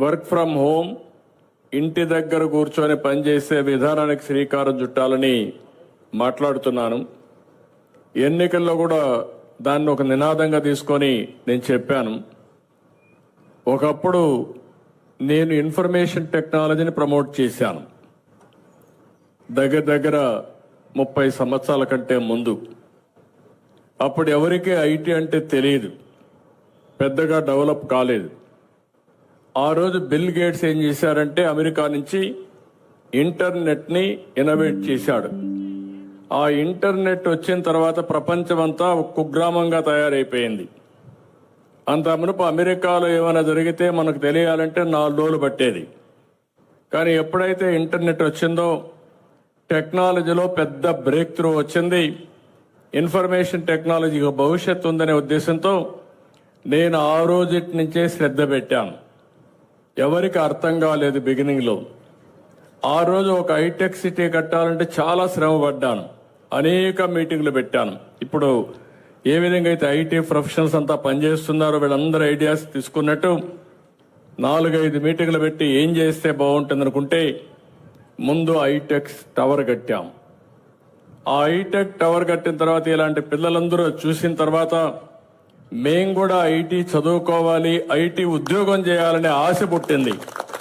Work from home, ఇంటి దగ్గర కూర్చొని పనిచేసే విధానానికి శ్రీకారం చుట్టాలని మాట్లాడుతున్నాను. ఎన్నికల్లో కూడా దాన్ని ఒక నినాదంగా తీసుకొని నేను చెప్పాను. ఒకప్పుడు నేను ఇన్ఫర్మేషన్ టెక్నాలజీని ప్రమోట్ చేశాను, దగ్గర 30 సంవత్సరాల కంటే ముందు. అప్పుడు ఎవరికి ఐటీ అంటే తెలియదు, పెద్దగా డెవలప్ కాలేదు. ఆ రోజు బిల్ గేట్స్ ఏం చేశారంటే అమెరికా నుంచి ఇంటర్నెట్ని ఇన్నోవేట్ చేశాడు. ఆ ఇంటర్నెట్ వచ్చిన తర్వాత ప్రపంచమంతా ఒక కుగ్రామంగా తయారైపోయింది. అంత మునుపు అమెరికాలో ఏమైనా జరిగితే మనకు తెలియాలంటే 4 రోజులు పట్టేది. కానీ ఎప్పుడైతే ఇంటర్నెట్ వచ్చిందో టెక్నాలజీలో పెద్ద బ్రేక్ త్రూ వచ్చింది. ఇన్ఫర్మేషన్ టెక్నాలజీకి భవిష్యత్తు ఉందనే ఉద్దేశంతో నేను ఆ రోజు నుంచే శ్రద్ధ పెట్టాను. ఎవరికి అర్థం కాలేదు బిగినింగ్లో. ఆ రోజు ఒక హైటెక్ సిటీ కట్టాలంటే చాలా శ్రమ పడ్డాను, అనేక మీటింగ్లు పెట్టాను. ఇప్పుడు ఏ విధంగా అయితే ఐటీ ప్రొఫెషనల్స్ అంతా పనిచేస్తున్నారో వీళ్ళందరూ ఐడియాస్ తీసుకున్నట్టు 4-5 మీటింగ్లు పెట్టి ఏం చేస్తే బాగుంటుంది అనుకుంటే ముందు హైటెక్ టవర్ కట్టాం. ఆ హైటెక్ టవర్ కట్టిన తర్వాత ఇలాంటి పిల్లలందరూ చూసిన తర్వాత మేము కూడా ఐటీ చదువుకోవాలి, ఐటీ ఉద్యోగం చేయాలనే ఆశ పుట్టింది.